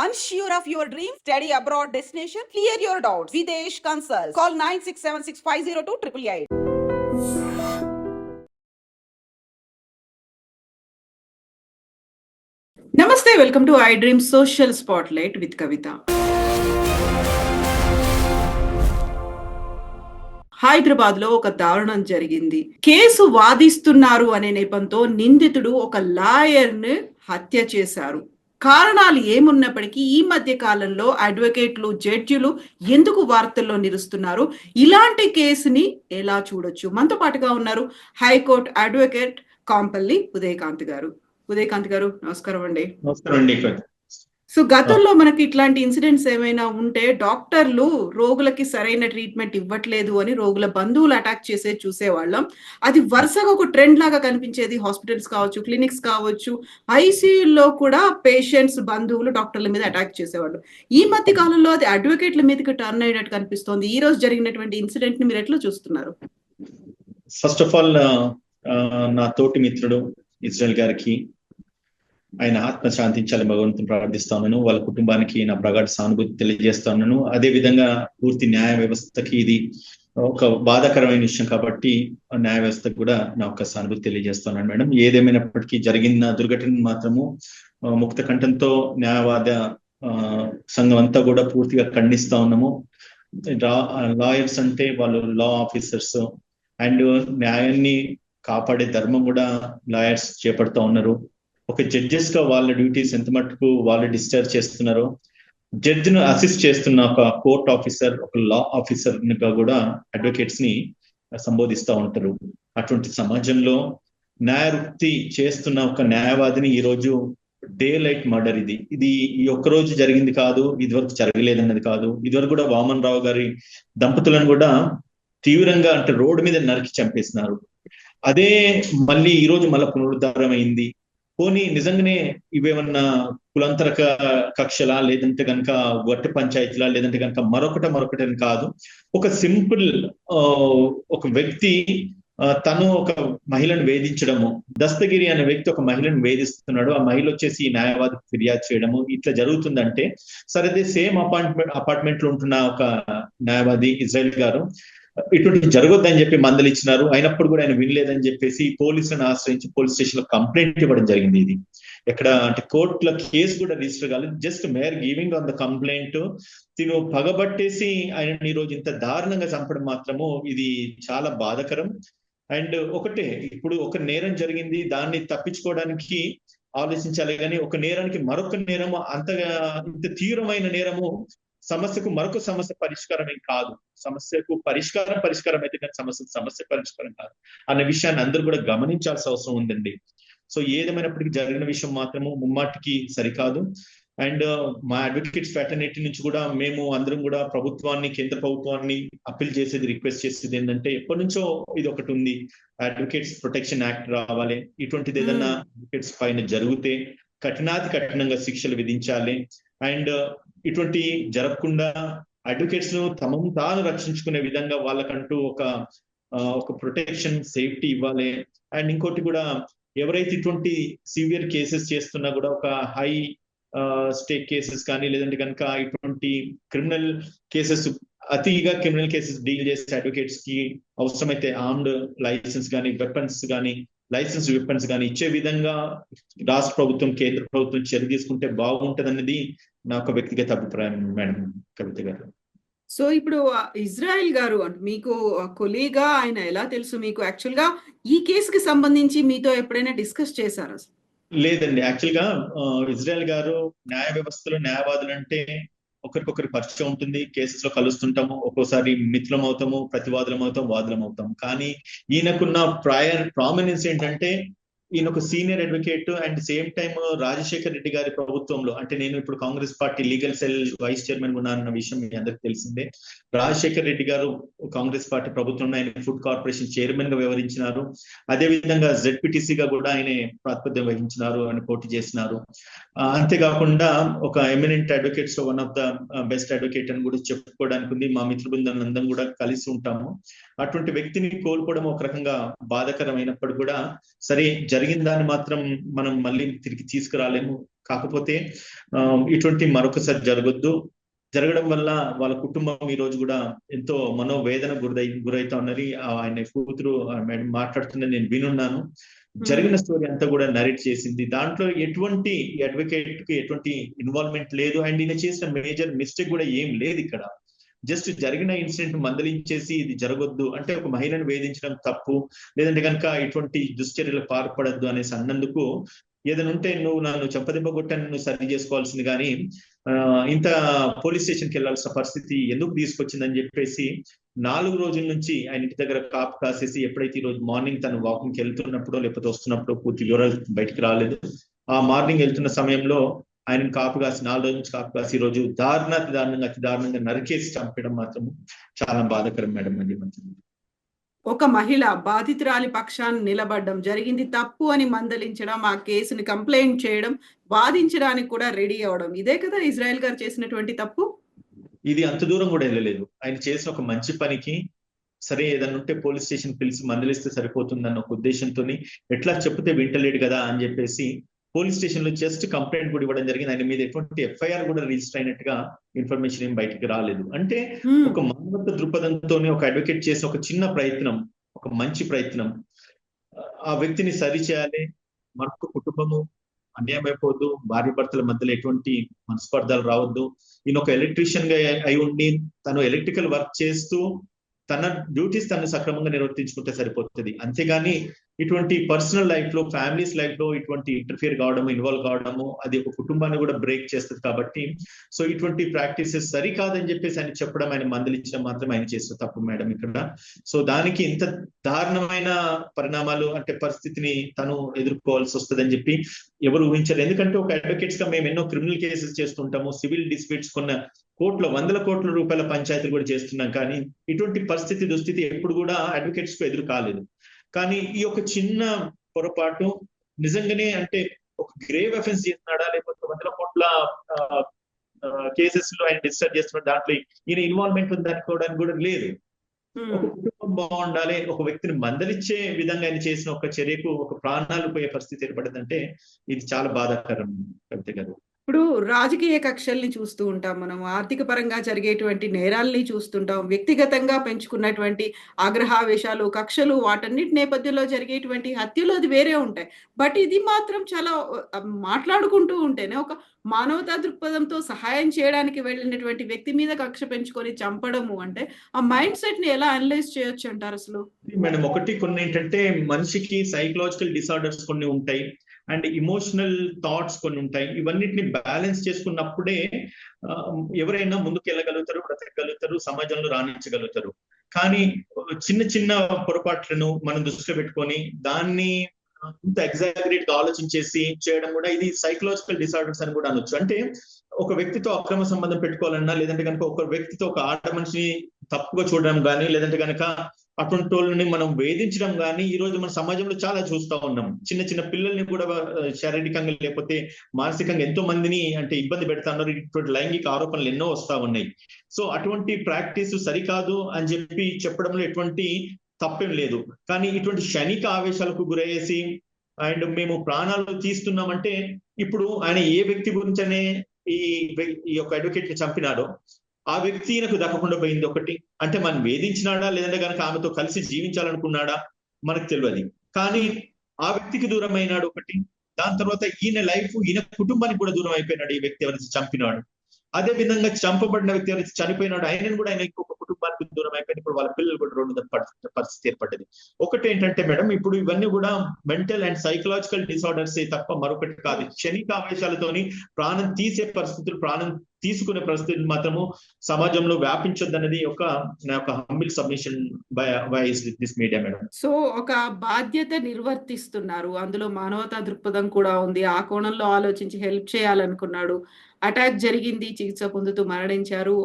Unsure of your dream? Study abroad destination? Clear your doubts. Videsh Consult. Call 9676502888. Namaste, welcome to iDream Social Spotlight with Kavita. Hyderabad లో ఒక దారుణం జరిగింది. Case వాదిస్తున్నారు అనే నెపంతో నిందితుడు ఒక లాయర్ ని హత్య చేశారు. కారణాలు ఏమున్నప్పటికీ ఈ మధ్య కాలంలో అడ్వకేట్లు, జడ్జిలు ఎందుకు వార్తల్లో నిలుస్తున్నారు? ఇలాంటి కేసుని ఎలా చూడొచ్చు? మనతో పాటుగా ఉన్నారు హైకోర్టు అడ్వకేట్ కాంపల్లి ఉదయకాంత్ గారు. ఉదయకాంత్ గారు, నమస్కారం అండి. నమస్కారం అండి. సో గతంలో మనకి ఇట్లాంటి ఇన్సిడెంట్స్ ఏమైనా ఉంటే డాక్టర్లు రోగులకి సరైన ట్రీట్మెంట్ ఇవ్వట్లేదు అని రోగుల బంధువులు అటాక్ చేసే చూసేవాళ్ళం. అది వరుసగా ఒక ట్రెండ్ లాగా కనిపించేది. హాస్పిటల్స్ కావచ్చు, క్లినిక్స్ కావచ్చు, ఐసీయూలో కూడా పేషెంట్స్ బంధువులు డాక్టర్ల మీద అటాక్ చేసేవాళ్ళు. ఈ మధ్య కాలంలో అది అడ్వకేట్ల మీదకి టర్న్ అయినట్టు కనిపిస్తోంది. ఈ రోజు జరిగినటువంటి ఇన్సిడెంట్ ని మీరు ఎట్లా చూస్తున్నారు? ఫస్ట్ ఆఫ్ ఆల్ నా తోటి మిత్రుడు ఇజ్రాయెల్ గారికి ఆయన ఆత్మ శాంతించాలని భగవంతుని ప్రార్థిస్తా ఉన్నాను. వాళ్ళ కుటుంబానికి నా ప్రగాఢ సానుభూతి తెలియజేస్తా ఉన్నాను. అదే విధంగా పూర్తి న్యాయ వ్యవస్థకి ఇది ఒక బాధాకరమైన విషయం కాబట్టి న్యాయ వ్యవస్థకు కూడా నా ఒక సానుభూతి తెలియజేస్తున్నాను మేడం. ఏదేమైనప్పటికీ జరిగిన దుర్ఘటన మాత్రము ముక్త కంఠంతో న్యాయవాద సంఘం అంతా కూడా పూర్తిగా ఖండిస్తా ఉన్నాము. లాయర్స్ అంటే వాళ్ళు లా ఆఫీసర్స్ అండ్ న్యాయాన్ని కాపాడే ధర్మం కూడా లాయర్స్ చేపడుతూ ఉన్నారు. ఒక జడ్జెస్ గా వాళ్ళ డ్యూటీస్ ఎంత మటుకు వాళ్ళు డిశ్చార్జ్ చేస్తున్నారో, జడ్జిను అసిస్ట్ చేస్తున్న ఒక కోర్ట్ ఆఫీసర్, ఒక లా ఆఫీసర్ గా కూడా అడ్వకేట్స్ ని సంబోధిస్తూ ఉంటారు. అటువంటి సమాజంలో న్యాయవృత్తి చేస్తున్న ఒక న్యాయవాదిని ఈ రోజు డే లైట్ మర్డర్ ఇది ఈ ఒక్క రోజు జరిగింది కాదు, ఇదివరకు జరగలేదన్నది కాదు. ఇదివరకు కూడా వామన్ రావు గారి దంపతులను కూడా తీవ్రంగా అంటే రోడ్డు మీద నరికి చంపేసినారు. అదే మళ్ళీ ఈ రోజు మళ్ళీ పునరుద్ధారం అయింది. పోనీ నిజంగానే ఇవేమన్నా కులాంతర కక్షలా, లేదంటే కనుక వట్టి పంచాయతీలా, లేదంటే కనుక మరొకటి అని కాదు. ఒక సింపుల్ ఒక వ్యక్తి తను ఒక మహిళను వేధించడము, దస్తగిరి అనే వ్యక్తి ఒక మహిళను వేధిస్తున్నాడు, ఆ మహిళ వచ్చేసి న్యాయవాది ఫిర్యాదు చేయడము, ఇట్లా జరుగుతుందంటే సరే సేమ్ అపార్ట్మెంట్ లో ఉంటున్న ఒక న్యాయవాది ఇజ్రాయెల్ గారు ఇటువంటి జరగొద్దని చెప్పి మందలిచ్చినారు. అయినప్పుడు కూడా ఆయన వినలేదని చెప్పేసి పోలీసులను ఆశ్రయించి పోలీస్ స్టేషన్ లో కంప్లైంట్ ఇవ్వడం జరిగింది. ఇది ఎక్కడ అంటే కోర్టులో కేసు కూడా రిజిస్టర్ కాలేదు. Just mere giving on the complaint. తిను పగబట్టేసి ఆయన ఈ రోజు ఇంత దారుణంగా చంపడం మాత్రము ఇది చాలా బాధాకరం. అండ్ ఒకటే, ఇప్పుడు ఒక నేరం జరిగింది, దాన్ని తప్పించుకోవడానికి ఆలోచించాలి కానీ ఒక నేరానికి మరొక నేరము అంతగా ఇంత తీవ్రమైన నేరము సమస్యకు మరొక సమస్య పరిష్కారం ఏం కాదు. సమస్యకు పరిష్కారం అయితే కానీ సమస్య పరిష్కారం కాదు అన్న విషయాన్ని అందరూ కూడా గమనించాల్సిన అవసరం ఉందండి. సో ఏదేమైనప్పటికీ జరిగిన విషయం మాత్రము ముమ్మాటికి సరికాదు. అండ్ మా అడ్వకేట్స్ ఫ్రాటర్నిటీ నుంచి కూడా మేము అందరం కూడా ప్రభుత్వాన్ని, కేంద్ర ప్రభుత్వాన్ని అప్పీల్ చేసేది, రిక్వెస్ట్ చేసేది ఏంటంటే, ఎప్పటి నుంచో ఇది ఒకటి ఉంది, అడ్వకేట్స్ ప్రొటెక్షన్ యాక్ట్ రావాలి. ఇటువంటిది ఏదన్నా అడ్వకేట్స్ పైన జరిగితే కఠినంగా శిక్షలు విధించాలి. అండ్ ఇటువంటి జరగకుండా అడ్వకేట్స్ ను తాను రక్షించుకునే విధంగా వాళ్ళకంటూ ఒక ప్రొటెక్షన్, సేఫ్టీ ఇవ్వాలి. అండ్ ఇంకోటి కూడా, ఎవరైతే ఇటువంటి సివియర్ కేసెస్ చేస్తున్నా కూడా ఒక హై స్టేక్ కేసెస్ కానీ, లేదంటే కనుక ఇటువంటి క్రిమినల్ కేసెస్, అతిగా క్రిమినల్ కేసెస్ డీల్ చేసే అడ్వకేట్స్ కి అవసరమైతే ఆర్మ్డ్ లైసెన్స్ కానీ, లైసెన్స్ వెపన్స్ కానీ ఇచ్చే విధంగా రాష్ట్ర ప్రభుత్వం, కేంద్ర ప్రభుత్వం చర్య తీసుకుంటే బాగుంటది అన్నది నా ఒక వ్యక్తిగత అభిప్రాయం మేడం కవిత గారు. సో ఇప్పుడు ఇజ్రాయెల్ గారు మీకు కొలీగా, ఆయన ఎలా తెలుసు మీకు? యాక్చువల్ గా ఈ కేసుకి సంబంధించి మీతో ఎప్పుడైనా డిస్కస్ చేశారా? లేదండి. యాక్చువల్ గా ఇజ్రాయెల్ గారు న్యాయ వ్యవస్థలో న్యాయవాదులు అంటే ఒకరికొకరి పరిచయం ఉంటుంది, కేసెస్ లో కలుస్తుంటాము, ఒక్కోసారి మిత్రులం అవుతాము, ప్రతివాదులం అవుతాం, వాదులం అవుతాం. కానీ ఈయనకున్న ప్రామినెన్స్ ఏంటంటే, ఈయన ఒక senior advocate. And same time Rajasekhar Reddy గారి ప్రభుత్వంలో, అంటే నేను ఇప్పుడు Congress party legal cell vice chairman ఉన్నానన్న విషయం మీ అందరికి తెలిసిందే. రాజశేఖర్ రెడ్డి గారు కాంగ్రెస్ పార్టీ ప్రభుత్వంలో ఆయన ఫుడ్ కార్పొరేషన్ చైర్మన్ గా వ్యవహరించినారు. అదే విధంగా జెడ్పీటీసీగా కూడా ఆయన ప్రాతిపద్యం వహించినారు, ఆయన పోటీ చేసినారు. అంతేకాకుండా ఒక ఎమినెంట్ అడ్వకేట్స్ లో one of the best advocate అని కూడా చెప్పుకోవడానికి ఉంది. మా మిత్ర బృందం అందరం కూడా కలిసి ఉంటాము. అటువంటి వ్యక్తిని కోల్పోవడం ఒక రకంగా బాధాకరమైనప్పుడు కూడా, సరే జరిగిన దాన్ని మాత్రం మనం మళ్ళీ తిరిగి తీసుకురాలేము. కాకపోతే ఇటువంటి మరొకసారి జరగొద్దు. జరగడం వల్ల వాళ్ళ కుటుంబం ఈ రోజు కూడా ఎంతో మనోవేదన గురైతా ఉన్నది. ఆయన కూతురు మేడం మాట్లాడుతున్నది నేను వినున్నాను. జరిగిన స్టోరీ అంతా కూడా నరేట్ చేసింది. దాంట్లో ఎటువంటి అడ్వకేట్ కి ఎటువంటి ఇన్వాల్వ్మెంట్ లేదు. అండ్ ఈయన చేసిన మేజర్ మిస్టేక్ కూడా ఏం లేదు ఇక్కడ. జస్ట్ జరిగిన ఇన్సిడెంట్ మందలించేసి ఇది జరగొద్దు అంటే, ఒక మహిళను వేధించడం తప్పు, లేదంటే కనుక ఇటువంటి దుశ్చర్యలు పాల్పడద్దు అనేసి అన్నందుకు ఏదైనా ఉంటే నువ్వు నన్ను చెప్పదెబ్బగొట్టాను, నువ్వు సరి చేసుకోవాల్సింది, కానీ ఇంత పోలీస్ స్టేషన్కి వెళ్లాల్సిన పరిస్థితి ఎందుకు తీసుకొచ్చిందని చెప్పేసి 4 రోజుల నుంచి ఆయన ఇంటి దగ్గర కాపు కాసేసి, ఎప్పుడైతే ఈ రోజు మార్నింగ్ తను వాకింగ్కి వెళ్తున్నప్పుడు లేకపోతే వస్తున్నప్పుడు పూర్తి వివరాలు బయటికి రాలేదు. ఆ మార్నింగ్ వెళ్తున్న సమయంలో ఆయన కాపు కాసి 4 రోజుల నుంచి కాపు కాసి ఈ రోజు అతి దారుణంగా నరికేసి చంపడం మాత్రం చాలా బాధాకరం మేడం. అది ఒక మహిళ బాధితురాలి పక్షాన్ని నిలబడడం, జరిగింది తప్పు అని మందలించడం, ఆ కేసుని కంప్లైంట్ చేయడం, వాదించడానికి కూడా రెడీ అవడం, ఇదే కదా ఇజ్రాయెల్ గారు చేసినటువంటి తప్పు. ఇది అంత దూరం కూడా వెళ్ళలేదు. ఆయన చేసిన ఒక మంచి పనికి సరే ఏదన్నా ఉంటే పోలీస్ స్టేషన్ పిలిచి మందలిస్తే సరిపోతుందన్న ఒక ఉద్దేశంతో, ఎట్లా చెప్తే వింటలేడు కదా అని చెప్పేసి పోలీస్ స్టేషన్ లో జస్ట్ కంప్లైంట్ కూడా ఇవ్వడం జరిగింది. ఆయన మీద ఎటువంటి ఎఫ్ఐఆర్ కూడా రిజిస్టర్ అయినట్టుగా ఇన్ఫర్మేషన్ ఏం బయటికి రాలేదు. అంటే ఒక మానవత దృక్పథంతో ఒక అడ్వకేట్ చేసే ఒక చిన్న ప్రయత్నం, ఒక మంచి ప్రయత్నం, ఆ వ్యక్తిని సరి చేయాలి, మరొక కుటుంబము అన్యాయం అయిపోవద్దు, భార్య భర్తల మధ్యలో ఎటువంటి మనస్పర్ధాలు రావద్దు. ఈయన ఒక ఎలక్ట్రీషియన్ గా అయి ఉండి తను ఎలక్ట్రికల్ వర్క్ చేస్తూ తన డ్యూటీస్ తను సక్రమంగా నిర్వర్తించుకుంటే సరిపోతుంది. అంతేగాని ఇటువంటి పర్సనల్ లైఫ్ లో, ఫ్యామిలీస్ లైఫ్ లో ఇటువంటి ఇంటర్ఫియర్ కావడము, ఇన్వాల్వ్ కావడము అది ఒక కుటుంబాన్ని కూడా బ్రేక్ చేస్తుంది. కాబట్టి సో ఇటువంటి ప్రాక్టీసెస్ సరికాదని చెప్పేసి ఆయన చెప్పడం, ఆయన మందలించడం మాత్రం ఆయన చేసిన తప్పు మేడం ఇక్కడ. సో దానికి ఇంత దారుణమైన పరిణామాలు అంటే పరిస్థితిని తను ఎదుర్కోవాల్సి వస్తుందని చెప్పి ఎవరు ఊహించారు. ఎందుకంటే ఒక అడ్వకేట్స్ గా మేము ఎన్నో క్రిమినల్ కేసెస్ చేస్తుంటాము, సివిల్ డిస్ప్యూట్స్ కొన్న వందల కోట్ల రూపాయల పంచాయతీలు కూడా చేస్తున్నాం, కానీ ఇటువంటి దుస్థితి ఎప్పుడు కూడా అడ్వకేట్స్ కు ఎదురు కాలేదు. కానీ ఈ ఒక చిన్న పొరపాటు నిజంగానే అంటే ఒక గ్రేవ్ అఫెన్స్ చేస్తున్నాడా, లేకపోతే వందల కోట్ల కేసెస్ లో ఆయన డిశ్చార్జ్ చేస్తున్నాడు, దాంట్లో ఈయన ఇన్వాల్వ్మెంట్ ఉంది అనుకోవడానికి కూడా లేదు. ఒక కుటుంబం బాగుండాలి, ఒక వ్యక్తిని మందలిచ్చే విధంగా ఆయన చేసిన ఒక చర్యకు ఒక ప్రాణాలు పోయే పరిస్థితి ఏర్పడిందంటే ఇది చాలా బాధాకరం కవిత గారు. ఇప్పుడు రాజకీయ కక్షల్ని చూస్తూ ఉంటాం, మనం ఆర్థిక పరంగా జరిగేటువంటి నేరాల్ని చూస్తుంటాం, వ్యక్తిగతంగా పెంచుకున్నటువంటి ఆగ్రహావేశాలు, కక్షలు, వాటన్నిటి నేపథ్యంలో జరిగేటువంటి హత్యలు అది వేరే ఉంటాయి. బట్ ఇది మాత్రం చాలా మాట్లాడుకుంటూ ఉంటేనే ఒక మానవతా దృక్పథంతో సహాయం చేయడానికి వెళ్ళినటువంటి వ్యక్తి మీద కక్ష పెంచుకొని చంపడము అంటే ఆ మైండ్ సెట్ ని ఎలా అనలైజ్ చేయొచ్చు అంటారు అసలు? మేడం కొన్ని ఏంటంటే మనిషికి సైకలాజికల్ డిసార్డర్స్ కొన్ని ఉంటాయి అండ్ ఇమోషనల్ థాట్స్ కొన్ని ఉంటాయి. ఇవన్నిటిని బ్యాలెన్స్ చేసుకున్నప్పుడే ఎవరైనా ముందుకు వెళ్ళగలుగుతారు, బ్రతకగలుగుతారు, సమాజంలో రాణించగలుగుతారు. కానీ చిన్న చిన్న పొరపాట్లను మనం దృష్టిలో పెట్టుకొని దాన్ని ఇంత ఎగ్జాగరేట్ గా ఆలోచించేసి చేయడం కూడా ఇది సైకలాజికల్ డిసార్డర్స్ అని కూడా అనొచ్చు. అంటే ఒక వ్యక్తితో అక్రమ సంబంధం పెట్టుకోవాలన్నా, లేదంటే కనుక ఒక వ్యక్తితో ఒక ఆడ మనిషిని తప్పుగా చూడడం కానీ, లేదంటే కనుక అటువంటి వాళ్ళని మనం వేధించడం కానీ ఈ రోజు మన సమాజంలో చాలా చూస్తూ ఉన్నాం. చిన్న చిన్న పిల్లల్ని కూడా శారీరకంగా లేకపోతే మానసికంగా ఎంతో మందిని అంటే ఇబ్బంది పెడతా ఉన్నారు. ఇటువంటి లైంగిక ఆరోపణలు ఎన్నో వస్తా ఉన్నాయి. సో అటువంటి ప్రాక్టీస్ సరికాదు అని చెప్పి చెప్పడంలో ఎటువంటి తప్పేం లేదు. కానీ ఇటువంటి క్షణిక ఆవేశాలకు గురయ్యేసి అండ్ మేము ప్రాణాలు తీస్తున్నామంటే, ఇప్పుడు ఆయన ఏ వ్యక్తి గురించనే ఈ యొక్క అడ్వకేట్ ని చంపినాడో ఆ వ్యక్తి నాకు దక్కకుండా పోయింది ఒకటి. అంటే మనం వేధించినాడా, లేదంటే కనుక ఆమెతో కలిసి జీవించాలనుకున్నాడా మనకు తెలియదు. కానీ ఆ వ్యక్తికి దూరం అయినాడు ఒకటి. దాని తర్వాత ఈయన లైఫ్, ఈయన కుటుంబానికి కూడా దూరం అయిపోయినాడు ఈ వ్యక్తి ఎవరైతే చంపినాడు. అదే విధంగా చంపబడిన వ్యక్తి ఎవరైతే చనిపోయినాడు ఆయనను కూడా ఆయన ఇంకొక కుటుంబానికి దూరం అయిపోయింది. ఇప్పుడు వాళ్ళ పిల్లలు కూడా రెండు పరిస్థితి ఏర్పడ్డది. ఒకటి ఏంటంటే మేడం, ఇప్పుడు ఇవన్నీ కూడా మెంటల్ అండ్ సైకలాజికల్ డిసార్డర్స్ తప్ప మరొకటి కాదు. క్షణిక ఆవేశాలతోని ప్రాణం తీసే పరిస్థితులు, ప్రాణం తీసుకునే పరిస్థితులు మాత్రము సమాజంలో వ్యాపించొద్దన్నది నా యొక్క humble submission by this media madam. So ఒక బాధ్యత నిర్వర్తిస్తున్నారు, అందులో మానవతా దృక్పథం కూడా ఉంది, ఆ కోణంలో ఆలోచించి హెల్ప్ చేయాలనుకున్నాడు. అటాక్ జరిగింది, చికిత్స పొందుతూ మరణించారు.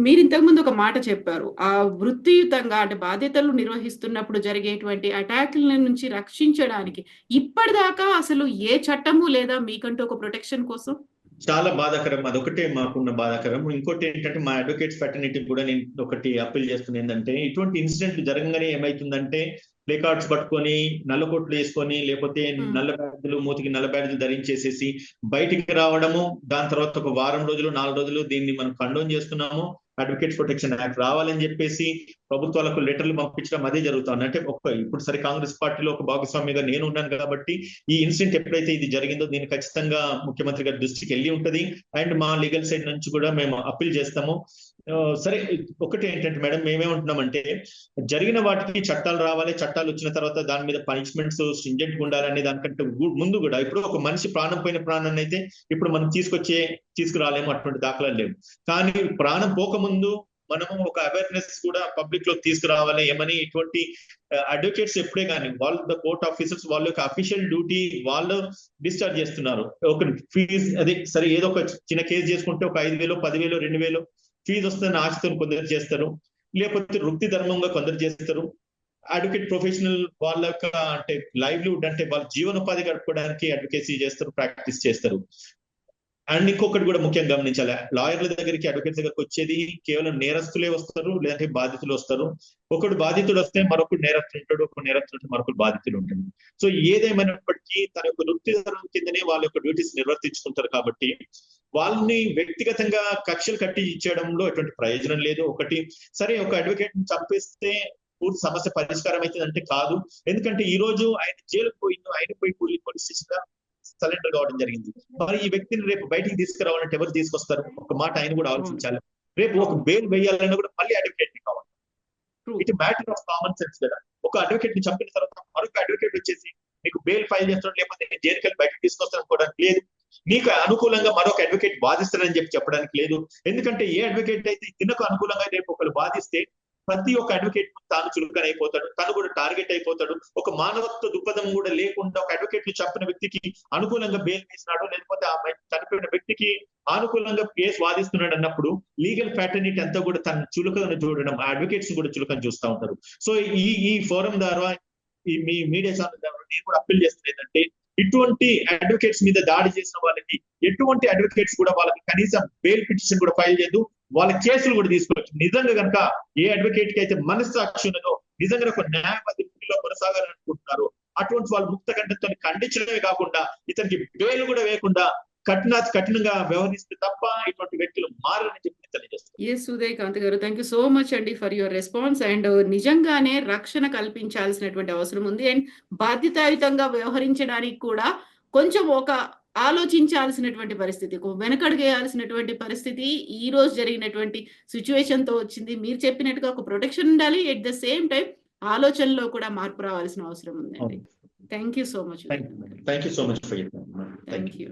మీరు ఇంతకుముందు ఒక మాట చెప్పారు, ఆ వృత్తియుతంగా అంటే బాధ్యతలు నిర్వహిస్తున్నప్పుడు జరిగేటువంటి అటాక్ల నుంచి రక్షించడానికి ఇప్పటిదాకా అసలు ఏ చట్టము లేదా మీకంటూ ఒక ప్రొటెక్షన్ కోసం? చాలా బాధాకరం. అదొకటే మాకున్న బాధాకరం. ఇంకోటి ఏంటంటే మా అడ్వకేట్స్ ఫ్రాటర్నిటీ కూడా నేను ఒకటి అప్పీల్ చేస్తుంది ఏంటంటే, ఇటువంటి ఇన్సిడెంట్ జరగగానే ఏమైతుందంటే ప్లే కార్డ్స్ పట్టుకొని నల్ల కోట్లు వేసుకొని లేకపోతే Hmm. నల్ల బ్యాడ్లు మూతికి నల్ల బ్యాడ్లు ధరించేసేసి బయటికి రావడము, దాని తర్వాత ఒక వారం రోజులు 4 రోజులు దీన్ని మనం కండోన్ చేస్తున్నాము. అడ్వకేట్స్ ప్రొటెక్షన్ యాక్ట్ రావాలని చెప్పేసి ప్రభుత్వాలకు లెటర్లు పంపించడం అదే జరుగుతుంది. అంటే ఇప్పుడు సరే కాంగ్రెస్ పార్టీలో ఒక భాగస్వామిగా నేను ఉన్నాను కాబట్టి ఈ ఇన్సిడెంట్ ఎప్పుడైతే ఇది జరిగిందో దీన్ని ఖచ్చితంగా ముఖ్యమంత్రి గారి దృష్టికి వెళ్ళి ఉంటది. అండ్ మా లీగల్ సైడ్ నుంచి కూడా మేము అప్పీల్ చేస్తాము. సరే ఒకటి ఏంటంటే మేడం, మేమేమంటున్నామంటే జరిగిన వాటికి చట్టాలు రావాలి, చట్టాలు వచ్చిన తర్వాత దాని మీద పనిష్మెంట్స్ స్ట్రింజెంట్ గా ఉండాలనే దానికంటే ముందు కూడా ఇప్పుడు ఒక మనిషి ప్రాణం పోయిన ప్రాణాన్ని అయితే ఇప్పుడు మనం తీసుకురాలేము, అటువంటి దాఖలాలు లేవు. కానీ ప్రాణం పోకముందు మనము ఒక అవేర్నెస్ కూడా పబ్లిక్ లో తీసుకురావాలి. ఏమని ఇటువంటి అడ్వకేట్స్ ఎప్పుడే కానీ వాళ్ళు కోర్ట్ ఆఫీసర్స్ వాళ్ళ యొక్క అఫీషియల్ డ్యూటీ వాళ్ళు డిశ్చార్జ్ చేస్తున్నారు. ఒక ఫీజు అదే సరే ఏదో ఒక చిన్న కేసు చేసుకుంటే ఒక 5,000, 10,000, 2,000 ఫీజు వస్తుందని ఆశతో కొందరు చేస్తారు, లేకపోతే వృత్తి ధర్మంగా కొందరు చేస్తారు. అడ్వకేట్ ప్రొఫెషనల్ వాళ్ళ యొక్క అంటే లైవ్లీహుడ్ అంటే వాళ్ళ జీవనోపాధి గడపడానికి అడ్వకేసీ చేస్తారు, ప్రాక్టీస్ చేస్తారు. అండ్ ఇంకొకటి కూడా ముఖ్యంగా గమనించాలి, లాయర్ల దగ్గరికి అడ్వకేట్స్ దగ్గరికి వచ్చేది కేవలం నేరస్తులే వస్తారు, లేదంటే బాధితులు వస్తారు. ఒకడు బాధితుడు వస్తే మరొకడు నేరస్తుడు ఉంటాడు, ఒక నేరస్తుడు ఉంటే మరొకడు బాధితుడు ఉంటుంది. సో ఏదేమైనప్పటికీ తన యొక్క వృత్తి ధర్మం కిందనే వాళ్ళ యొక్క డ్యూటీస్ నిర్వర్తించుకుంటారు కాబట్టి వాళ్ళని వ్యక్తిగతంగా కక్షలు కట్టి ఇచ్చేయడంలో ఎటువంటి ప్రయోజనం లేదు. ఒకటి సరే ఒక అడ్వకేట్ ని చంపేస్తే పూర్తి సమస్య పరిష్కారం అవుతుంది అంటే కాదు. ఎందుకంటే ఈ రోజు ఆయన జైలుకు ఆయన పోయి పోలీస్ స్టేషన్ గా సరెండర్ కావడం జరిగింది. మరి ఈ వ్యక్తిని రేపు బయటికి తీసుకురావాలంటే ఎవరు తీసుకొస్తారు? ఒక మాట ఆయన కూడా ఆలోచించాలి. రేపు ఒక బెయిల్ వేయాలన్నా కూడా మళ్ళీ అడ్వకేట్ ని కావాలి. It matter of common sense కదా. ఒక అడ్వకేట్ ని చంపిన తర్వాత మరొక అడ్వకేట్ వచ్చేసి నీకు బెయిల్ ఫైల్ చేస్తాడు, లేకపోతే నేను జైలుకి వెళ్ళి బయటకు తీసుకొస్తాను అనుకోవడానికి లేదు. నీకు అనుకూలంగా మరొక అడ్వకేట్ బాధిస్తారని చెప్పడానికి లేదు. ఎందుకంటే ఏ అడ్వకేట్ అయితే తినకు అనుకూలంగా రేపు ఒకరు బాధిస్తే ప్రతి ఒక్క అడ్వకేట్ తాను చురుకన అయిపోతాడు, తను కూడా టార్గెట్ అయిపోతాడు. ఒక మానవత్వ దృక్పథం కూడా లేకుండా ఒక అడ్వకేట్ ని చంపిన వ్యక్తికి అనుకూలంగా బెయిల్ వేసినాడు, లేకపోతే ఆ చనిపోయిన వ్యక్తికి అనుకూలంగా కేసు వాదిస్తున్నాడు అన్నప్పుడు లీగల్ ఫ్యాటర్నిటీ అంతా కూడా తన చులకను చూడడం, ఆ అడ్వకేట్స్ కూడా చులకను చూస్తూ ఉంటారు. సో ఈ ఫోరం ద్వారా ఈ మీ మీడియా ఛానల్ ద్వారా నేను కూడా అప్పీల్ చేస్తున్నది ఏంటంటే ఇటువంటి అడ్వకేట్స్ మీద దాడి చేసిన వాళ్ళకి ఎటువంటి అడ్వకేట్స్ కూడా వాళ్ళకి కనీసం బెయిల్ పిటిషన్ కూడా ఫైల్ చేయదు, వాళ్ళ కేసులు కూడా తీసుకోవచ్చు. నిజంగా కనుక ఏ అడ్వకేట్ కి అయితే మనస్సాక్షి ఉన్నదో, నిజంగా ఒక న్యాయవాదిలో కొనసాగాలనుకుంటున్నారు, అటువంటి వాళ్ళు ముక్త కంఠంతో ఖండించడమే కాకుండా ఇతనికి బెయిల్ కూడా వేయకుండా కఠినంగా వ్యవహరిస్తే తప్ప ఇటువంటి వ్యక్తులు మారని చెప్పి తెలియజేస్తారు. ఎస్ ఉదయకాంత్ గారు, థ్యాంక్ యూ సో మచ్ అండి ఫర్ యువర్ రెస్పాన్స్. అండ్ నిజంగానే రక్షణ కల్పించాల్సినటువంటి అవసరం ఉంది. అండ్ బాధ్యతాయుతంగా వ్యవహరించడానికి కూడా కొంచెం ఒక ఆలోచించాల్సినటువంటి పరిస్థితి, వెనకడుగేయాల్సినటువంటి పరిస్థితి ఈ రోజు జరిగినటువంటి సిచ్యువేషన్ తో వచ్చింది. మీరు చెప్పినట్టుగా ఒక ప్రొటెక్షన్ ఉండాలి, ఎట్ ద సేమ్ టైం ఆలోచనలో కూడా మార్పు రావాల్సిన అవసరం ఉందండి. Thank you so much. Thank you so much. Thank you.